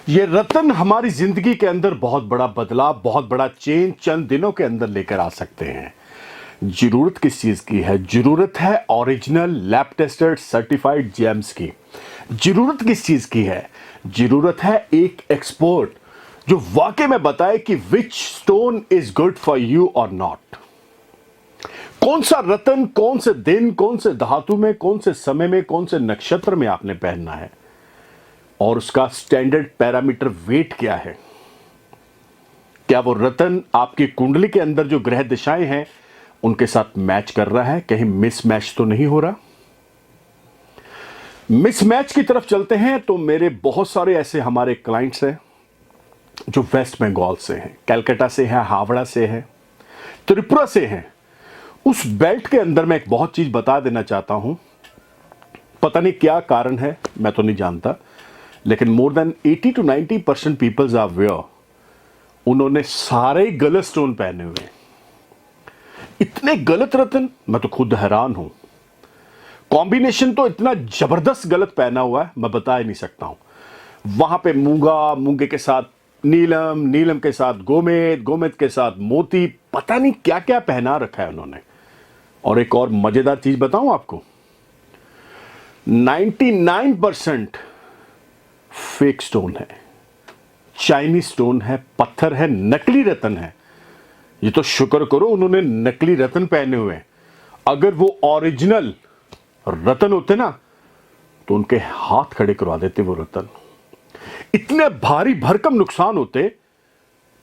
ये रतन हमारी जिंदगी के अंदर बहुत बड़ा बदलाव, बहुत बड़ा चेंज चंद दिनों के अंदर लेकर आ सकते हैं। जरूरत किस चीज की है? जरूरत है original lab tested certified James की। जरूरत किस चीज की है? जरूरत है एक एक्सपर्ट जो वाकई में बताए कि which stone is good for you और नॉट। कौन सा रतन, कौन से दिन, कौन से धातु में, कौन से समय में, कौन से नक्षत्र में आपने पहनना है, और उसका स्टैंडर्ड पैरामीटर वेट क्या है। क्या वो रतन आपकी कुंडली के अंदर जो ग्रह दिशाएं हैं उनके साथ मैच कर रहा है? कहीं मिसमैच तो नहीं हो रहा? मिसमैच की तरफ चलते हैं तो मेरे बहुत सारे ऐसे हमारे क्लाइंट्स हैं जो वेस्ट बंगाल से हैं, कलकत्ता से है, हावड़ा से है, त्रिपुरा से हैं। उस बेल्ट के अंदर मैं एक बहुत चीज बता देना चाहता हूं। पता नहीं क्या कारण है, मैं तो नहीं जानता, लेकिन more than 80 to 90% peoples are aware उन्होंने सारे गलत स्टोन पहने हुए हैं। इतने गलत रतन, मैं तो खुद हैरान हूं। कॉम्बिनेशन तो इतना जबरदस्त गलत पहना हुआ है, मैं बता ही नहीं सकता हूं। वहां पे मूंगा, मूंगे के साथ नीलम, नीलम के साथ गोमेद, गोमेद के साथ मोती, पता नहीं क्या क्या पहना रखा है उन्होंने। और एक और मजेदार चीज बताऊं आपको, 99% फेक स्टोन है, चाइनीज स्टोन है, पत्थर है, नकली रतन है। ये तो शुक्र करो उन्होंने नकली रतन पहने हुए हैं। अगर वो ओरिजिनल रतन होते ना तो उनके हाथ खड़े करवा देते वो रतन। इतने भारी भरकम नुकसान होते,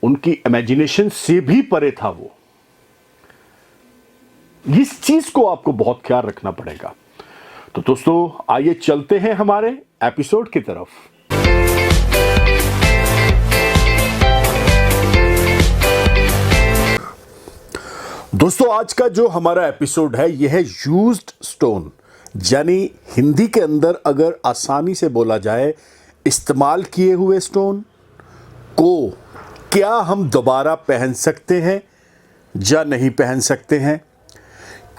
उनकी इमेजिनेशन से भी परे था वो। इस चीज को आपको बहुत ख्याल रखना पड़ेगा। तो दोस्तों आइए चलते हैं हमारे एपिसोड की तरफ। दोस्तों आज का जो हमारा एपिसोड है यह है यूज्ड स्टोन, यानी हिंदी के अंदर अगर आसानी से बोला जाए इस्तेमाल किए हुए स्टोन को क्या हम दोबारा पहन सकते हैं या नहीं पहन सकते हैं।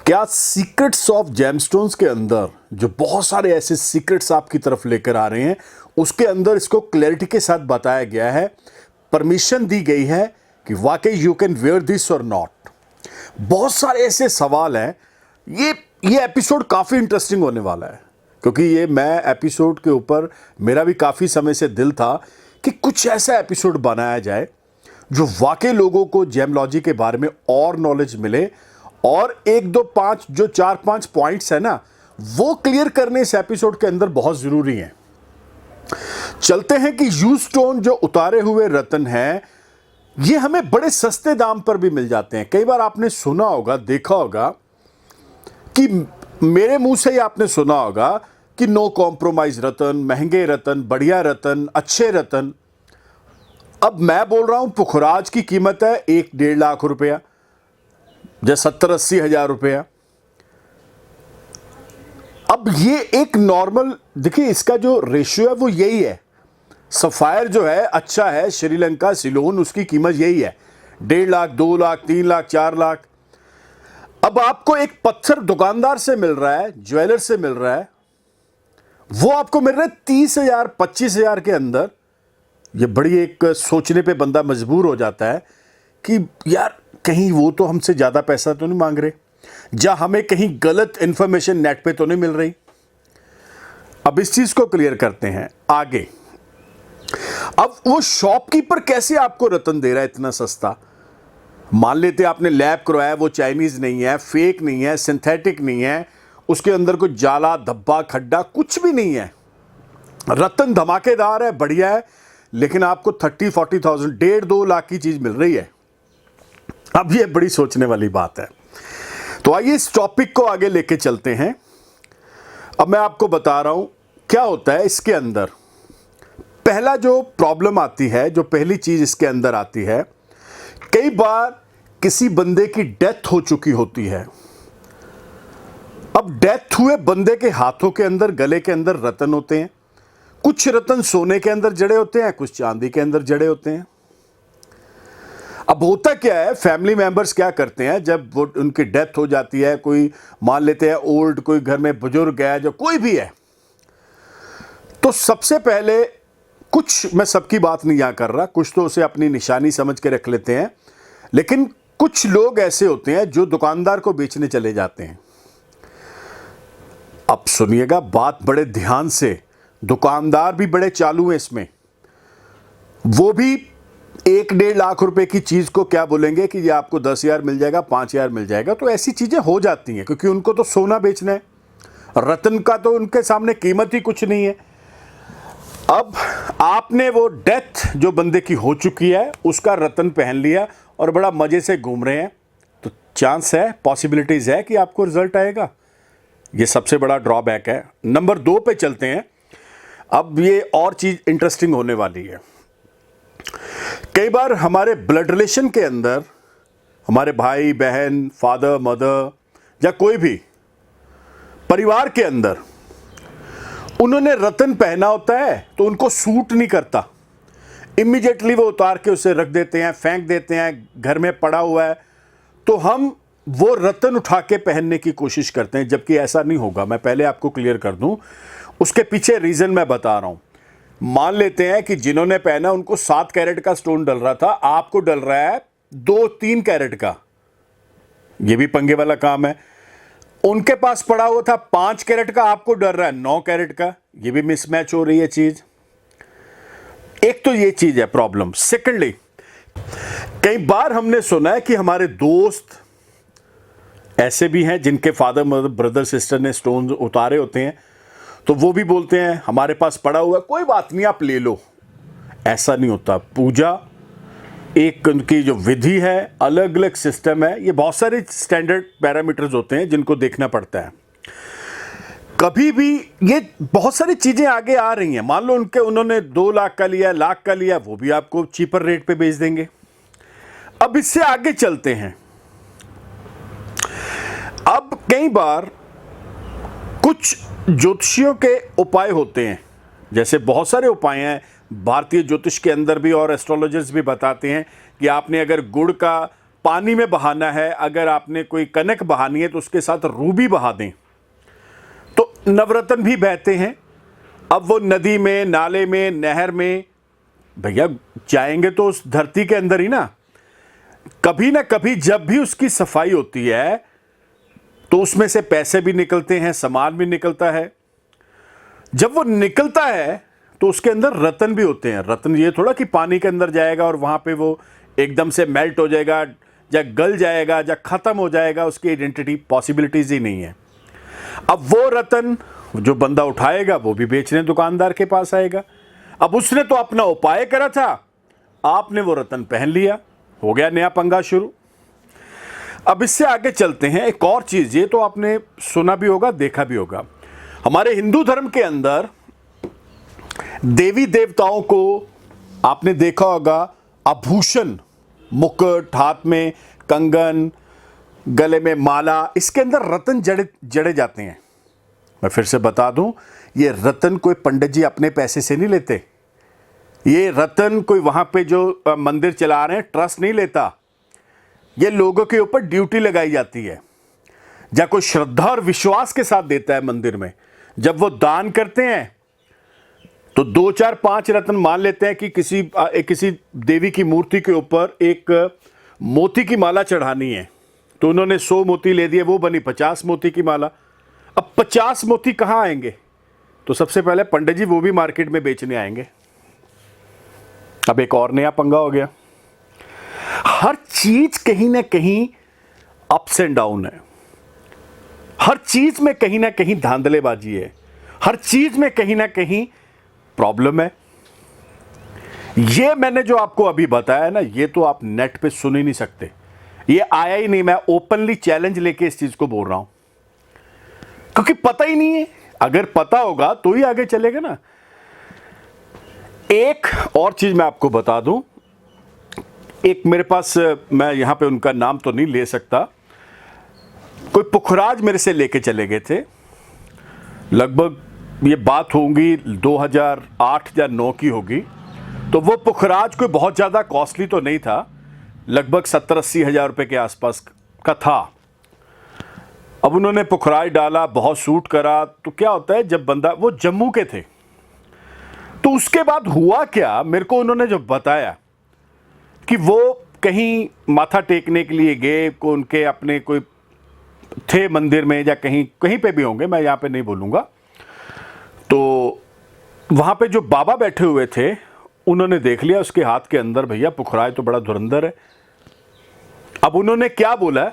क्या सीक्रेट्स ऑफ जेमस्टोन्स के अंदर जो बहुत सारे ऐसे सीक्रेट्स आपकी तरफ लेकर आ रहे हैं उसके अंदर इसको क्लैरिटी के साथ बताया गया है, परमिशन दी गई है कि वाकई यू कैन वेयर दिस और नॉट। बहुत सारे ऐसे सवाल हैं। ये एपिसोड काफ़ी इंटरेस्टिंग होने वाला है, क्योंकि ये मैं एपिसोड के ऊपर मेरा भी काफ़ी समय से दिल था कि कुछ ऐसा एपिसोड बनाया जाए जो वाकई लोगों को जेमलॉजी के बारे में और नॉलेज मिले, और 1 2 5 जो 4 5 पॉइंट्स है ना वो क्लियर करने इस एपिसोड के अंदर बहुत ज़रूरी हैं। चलते हैं कि यूज स्टोन जो उतारे हुए रतन हैं ये हमें बड़े सस्ते दाम पर भी मिल जाते हैं। कई बार आपने सुना होगा, देखा होगा कि मेरे मुंह से ही आपने सुना होगा कि नो कॉम्प्रोमाइज रतन, महंगे रतन, बढ़िया रतन, अच्छे रतन। अब मैं बोल रहा हूं पुखराज की कीमत है 1-1.5 लाख रुपया या 70-80 हजार रुपया। अब ये एक नॉर्मल, देखिए इसका जो रेशियो है वो यही है। सफायर जो है अच्छा है, श्रीलंका सिलोन, उसकी कीमत यही है 1.5 लाख, 2 लाख, 3 लाख, 4 लाख। अब आपको एक पत्थर दुकानदार से मिल रहा है, ज्वेलर से मिल रहा है, वो आपको मिल रहा है 30,000 25,000 के अंदर। ये बड़ी एक सोचने पे बंदा मजबूर हो जाता है कि यार कहीं वो तो हमसे ज्यादा पैसा तो नहीं मांग रहे, या हमें कहीं गलत इंफॉर्मेशन नेट पे तो नहीं मिल रही। अब इस चीज को क्लियर करते हैं आगे। अब वो शॉपकीपर कैसे आपको रतन दे रहा है इतना सस्ता? मान लेते आपने लैब करवाया, वो चाइनीज नहीं है, फेक नहीं है, सिंथेटिक नहीं है, उसके अंदर कोई जाला धब्बा खड्डा कुछ भी नहीं है, रतन धमाकेदार है, बढ़िया है, लेकिन आपको 30-40,000 1.5-2 लाख की चीज मिल रही है। अब ये बड़ी सोचने वाली बात है। तो आइए इस टॉपिक को आगे लेके चलते हैं। अब मैं आपको बता रहा हूं क्या होता है इसके अंदर। पहला जो प्रॉब्लम आती है, जो पहली चीज इसके अंदर आती है, कई बार किसी बंदे की डेथ हो चुकी होती है। अब डेथ हुए बंदे के हाथों के अंदर, गले के अंदर रतन होते हैं। कुछ रतन सोने के अंदर जड़े होते हैं, कुछ चांदी के अंदर जड़े होते हैं। अब होता क्या है, फैमिली मेंबर्स क्या करते हैं जब वो उनकी डेथ हो जाती है, कोई मान लेते हैं ओल्ड, कोई घर में बुजुर्ग है, जो कोई भी है, तो सबसे पहले कुछ, मैं सबकी बात नहीं यहाँ कर रहा, कुछ तो उसे अपनी निशानी समझ के रख लेते हैं, लेकिन कुछ लोग ऐसे होते हैं जो दुकानदार को बेचने चले जाते हैं। अब सुनिएगा बात बड़े ध्यान से, दुकानदार भी बड़े चालू हैं इसमें। वो भी 1-1.5 लाख रुपए की चीज को क्या बोलेंगे कि ये आपको 10,000 मिल जाएगा, 5,000 मिल जाएगा। तो ऐसी चीजें हो जाती हैं, क्योंकि उनको तो सोना बेचना है, रत्न का तो उनके सामने कीमत ही कुछ नहीं है। अब आपने वो डेथ जो बंदे की हो चुकी है उसका रत्न पहन लिया और बड़ा मजे से घूम रहे हैं, तो चांस है, पॉसिबिलिटीज है कि आपको रिजल्ट आएगा। ये सबसे बड़ा ड्रॉबैक है। नंबर 2 पे चलते हैं। अब ये और चीज इंटरेस्टिंग होने वाली है। कई बार हमारे ब्लड रिलेशन के अंदर हमारे भाई बहन, फादर मदर या कोई भी परिवार के अंदर उन्होंने रत्न पहना होता है तो उनको सूट नहीं करता, इमीडिएटली वो उतार के उसे रख देते हैं, फेंक देते हैं, घर में पड़ा हुआ है, तो हम वो रत्न उठा के पहनने की कोशिश करते हैं, जबकि ऐसा नहीं होगा। मैं पहले आपको क्लियर कर दूं, उसके पीछे रीजन मैं बता रहा हूं। मान लेते हैं कि जिन्होंने पहना उनको 7 कैरेट का स्टोन डल रहा था, आपको डल रहा है 2-3 कैरेट का, ये भी पंगे वाला काम है। उनके पास पड़ा हुआ था 5 कैरेट का, आपको डर रहा है 9 कैरेट का, ये भी मिसमैच हो रही है चीज। एक तो ये चीज है प्रॉब्लम। सेकेंडली, कई बार हमने सुना है कि हमारे दोस्त ऐसे भी हैं जिनके फादर मदर ब्रदर सिस्टर ने स्टोन उतारे होते हैं, तो वो भी बोलते हैं हमारे पास पड़ा हुआ, कोई बात नहीं आप ले लो। ऐसा नहीं होता। पूजा एक उनकी जो विधि है, अलग अलग सिस्टम है, ये बहुत सारे स्टैंडर्ड पैरामीटर्स होते हैं जिनको देखना पड़ता है। कभी भी ये बहुत सारी चीजें आगे आ रही हैं। मान लो उन्होंने 2 लाख का लिया, लाख का लिया, वो भी आपको चीपर रेट पे बेच देंगे। अब इससे आगे चलते हैं। अब कई बार कुछ ज्योतिषियों के उपाय होते हैं, जैसे बहुत सारे उपाय हैं भारतीय ज्योतिष के अंदर भी, और एस्ट्रोलॉजर्स भी बताते हैं कि आपने अगर गुड़ का पानी में बहाना है, अगर आपने कोई कनक बहानी है तो उसके साथ रूबी बहा दें तो नवरत्न भी बहते हैं। अब वो नदी में, नाले में, नहर में, भैया जाएंगे तो उस धरती के अंदर ही ना कभी जब भी उसकी सफाई होती है तो उसमें से पैसे भी निकलते हैं, सामान भी निकलता है। जब वो निकलता है तो उसके अंदर रत्न भी होते हैं। रत्न ये थोड़ा कि पानी के अंदर जाएगा और वहां पे वो एकदम से मेल्ट हो जाएगा या गल जाएगा या खत्म हो जाएगा, उसकी आइडेंटिटी, पॉसिबिलिटीज ही नहीं है। अब वो रत्न जो बंदा उठाएगा वो भी बेचने दुकानदार के पास आएगा। अब उसने तो अपना उपाय करा था, आपने वो रत्न पहन लिया, हो गया नया पंगा शुरू। अब इससे आगे चलते हैं। एक और चीज, ये तो आपने सुना भी होगा, देखा भी होगा, हमारे हिंदू धर्म के अंदर देवी देवताओं को आपने देखा होगा आभूषण, मुकुट, हाथ में कंगन, गले में माला, इसके अंदर रत्न जड़े जाते हैं। मैं फिर से बता दूं, ये रत्न कोई पंडित जी अपने पैसे से नहीं लेते। ये रत्न कोई वहां पे जो मंदिर चला रहे हैं ट्रस्ट नहीं लेता। ये लोगों के ऊपर ड्यूटी लगाई जाती है, या कोई श्रद्धा और विश्वास के साथ देता है मंदिर में। जब वो दान करते हैं तो 2, 4, 5 रत्न मान लेते हैं कि किसी देवी की मूर्ति के ऊपर एक मोती की माला चढ़ानी है, तो उन्होंने 100 मोती ले दिए, वो बनी 50 मोती की माला। अब 50 मोती कहां आएंगे? तो सबसे पहले पंडित जी वो भी मार्केट में बेचने आएंगे। अब एक और नया पंगा हो गया। हर चीज कहीं ना कहीं अप्स एंड डाउन है, हर चीज में कहीं ना कहीं धांधलेबाजी है, हर चीज में कहीं ना कहीं प्रॉब्लम है। ये मैंने जो आपको अभी बताया ना, ये तो आप नेट पे सुन ही नहीं सकते, ये आया ही नहीं। मैं ओपनली चैलेंज लेके इस चीज को बोल रहा हूं, क्योंकि पता ही नहीं है। अगर पता होगा तो ही आगे चलेगा ना। एक और चीज मैं आपको बता दूं, एक मेरे पास, मैं यहां पे उनका नाम तो नहीं ले सकता, कोई पुखराज मेरे से लेके चले गए थे। लगभग ये बात होगी 2008 या 9 की होगी। तो वो पुखराज कोई बहुत ज़्यादा कॉस्टली तो नहीं था, लगभग 70-80 हज़ार रुपये के आसपास का था। अब उन्होंने पुखराज डाला, बहुत सूट करा। तो क्या होता है, जब बंदा, वो जम्मू के थे, तो उसके बाद हुआ क्या, मेरे को उन्होंने जब बताया कि वो कहीं माथा टेकने के लिए गए, को उनके अपने कोई थे मंदिर में या कहीं कहीं पे भी होंगे, मैं यहाँ पे नहीं बोलूँगा, तो वहाँ पे जो बाबा बैठे हुए थे उन्होंने देख लिया उसके हाथ के अंदर, भैया पुखराज तो बड़ा धुरंधर है। अब उन्होंने क्या बोला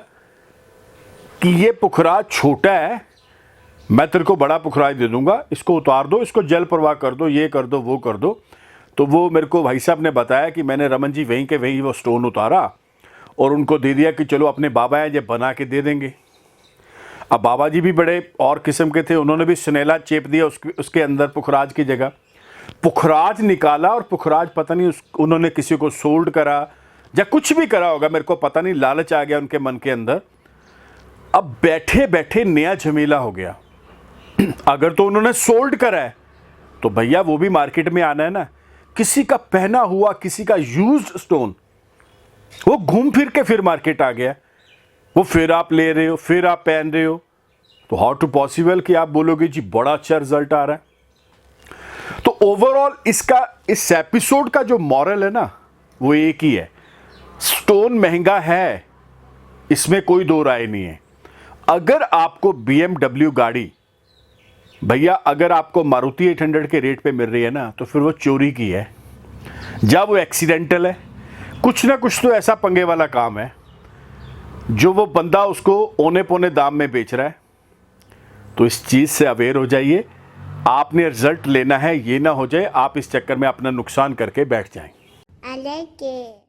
कि ये पुखराज छोटा है, मैं तेरे को बड़ा पुखराज दे दूंगा, इसको उतार दो, इसको जल प्रवाह कर दो, ये कर दो, वो कर दो। तो वो मेरे को भाई साहब ने बताया कि मैंने रमन जी वहीं के वहीं वो स्टोन उतारा और उनको दे दिया कि चलो अपने बाबा हैं, ये बना के दे देंगे। अब बाबा जी भी बड़े और किस्म के थे, उन्होंने भी सुनेला चेप दिया उसके अंदर पुखराज की जगह। पुखराज निकाला और पुखराज पता नहीं उन्होंने किसी को सोल्ड करा या कुछ भी करा होगा, मेरे को पता नहीं, लालच आ गया उनके मन के अंदर। अब बैठे बैठे नया झमेला हो गया। अगर तो उन्होंने सोल्ड करा है तो भैया वो भी मार्केट में आना है ना। किसी का पहना हुआ, किसी का यूज्ड स्टोन वो घूम फिर के फिर मार्केट आ गया, वो फिर आप ले रहे हो, फिर आप पहन रहे हो। तो हाउ टू पॉसिबल कि आप बोलोगे जी बड़ा अच्छा रिजल्ट आ रहा है। तो ओवरऑल इस एपिसोड का जो मॉरल है ना वो एक ही है, स्टोन महंगा है, इसमें कोई दो राय नहीं है। अगर आपको BMW गाड़ी भैया, अगर आपको मारुति 800 के रेट पे मिल रही है ना, तो फिर वो चोरी की है, या वो एक्सीडेंटल है, कुछ ना कुछ तो ऐसा पंगे वाला काम है जो वो बंदा उसको औने पौने दाम में बेच रहा है। तो इस चीज़ से अवेयर हो जाइए। आपने रिजल्ट लेना है, ये ना हो जाए आप इस चक्कर में अपना नुकसान करके बैठ जाएं। I like it.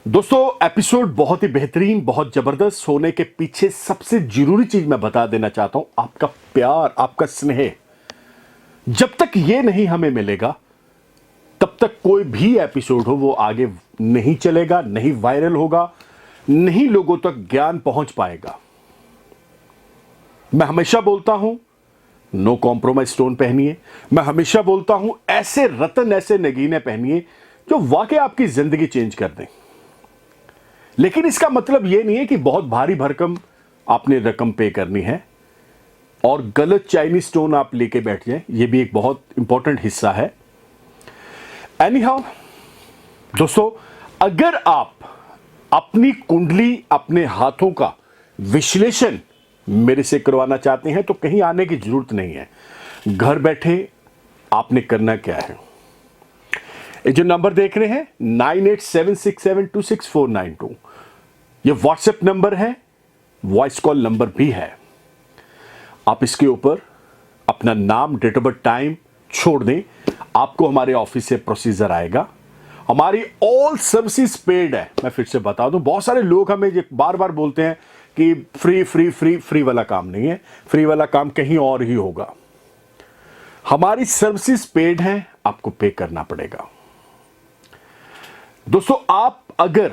दोस्तों एपिसोड बहुत ही बेहतरीन, बहुत जबरदस्त होने के पीछे सबसे जरूरी चीज मैं बता देना चाहता हूं, आपका प्यार, आपका स्नेह। जब तक ये नहीं हमें मिलेगा तब तक कोई भी एपिसोड हो वो आगे नहीं चलेगा, नहीं वायरल होगा, नहीं लोगों तक ज्ञान पहुंच पाएगा। मैं हमेशा बोलता हूं नो कॉम्प्रोमाइज स्टोन पहनिए। मैं हमेशा बोलता हूं ऐसे रतन, ऐसे नगीने पहनिए जो वाकई आपकी जिंदगी चेंज कर दें। लेकिन इसका मतलब यह नहीं है कि बहुत भारी भरकम आपने रकम पे करनी है और गलत चाइनीज स्टोन आप लेके बैठ जाएं। यह भी एक बहुत इंपॉर्टेंट हिस्सा है। एनीहाउ दोस्तों, अगर आप अपनी कुंडली, अपने हाथों का विश्लेषण मेरे से करवाना चाहते हैं तो कहीं आने की जरूरत नहीं है। घर बैठे आपने करना क्या है, ये जो नंबर देख रहे हैं 9876726492, ये व्हाट्सएप नंबर है, वॉइस कॉल नंबर भी है। आप इसके ऊपर अपना नाम, डेट ऑफ बर्थ, टाइम छोड़ दें, आपको हमारे ऑफिस से प्रोसीजर आएगा। हमारी ऑल सर्विसेज पेड है। मैं फिर से बता दूं, बहुत सारे लोग हमें ये बार बार बोलते हैं कि फ्री फ्री फ्री फ्री वाला काम नहीं है, फ्री वाला काम कहीं और ही होगा। हमारी सर्विसेज पेड है, आपको पे करना पड़ेगा। दोस्तों आप अगर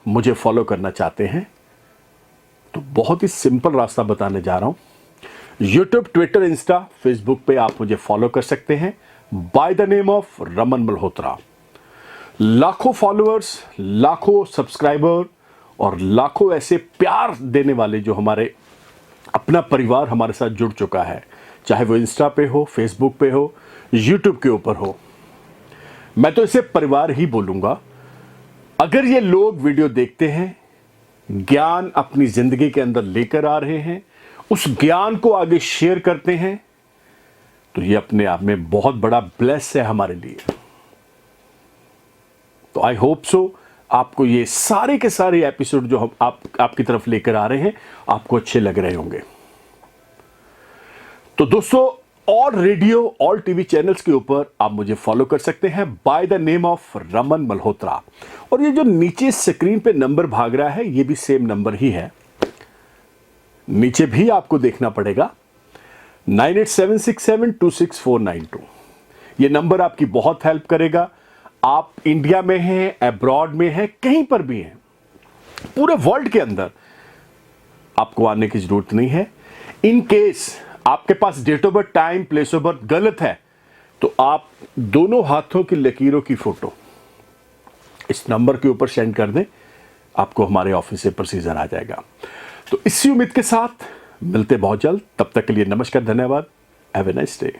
मुझे फॉलो करना चाहते हैं तो बहुत ही सिंपल रास्ता बताने जा रहा हूं। यूट्यूब, ट्विटर, इंस्टा, फेसबुक पे आप मुझे फॉलो कर सकते हैं by the name of Raman Malhotra. लाखों फॉलोअर्स, लाखों सब्सक्राइबर और लाखों ऐसे प्यार देने वाले जो हमारे अपना परिवार हमारे साथ जुड़ चुका है, चाहे वो इंस्टा पे हो, फेसबुक पे हो, यूट्यूब के ऊपर हो। मैं तो इसे परिवार ही बोलूंगा। अगर ये लोग वीडियो देखते हैं, ज्ञान अपनी जिंदगी के अंदर लेकर आ रहे हैं, उस ज्ञान को आगे शेयर करते हैं, तो ये अपने आप में बहुत बड़ा ब्लेस है हमारे लिए। तो आई होप सो आपको ये सारे के सारे एपिसोड जो हम आपकी तरफ लेकर आ रहे हैं आपको अच्छे लग रहे होंगे। तो दोस्तों all radio, all TV channels के ऊपर आप मुझे फॉलो कर सकते हैं by the name of Raman Malhotra. और ये जो नीचे स्क्रीन पे नंबर भाग रहा है ये भी सेम नंबर ही है, नीचे भी आपको देखना पड़ेगा 9876726492। ये नंबर आपकी बहुत हेल्प करेगा। आप इंडिया में हैं, अब्रॉड में हैं, कहीं पर भी हैं, पूरे वर्ल्ड के अंदर आपको आने की जरूरत नहीं है। इन केस आपके पास date of birth, time, place of birth गलत है तो आप दोनों हाथों की लकीरों की फोटो इस नंबर के ऊपर सेंड कर दें, आपको हमारे ऑफिस से प्रोसीजर आ जाएगा। तो इसी उम्मीद के साथ मिलते बहुत जल्द, तब तक के लिए नमस्कार, धन्यवाद, हैव ए नाइस डे।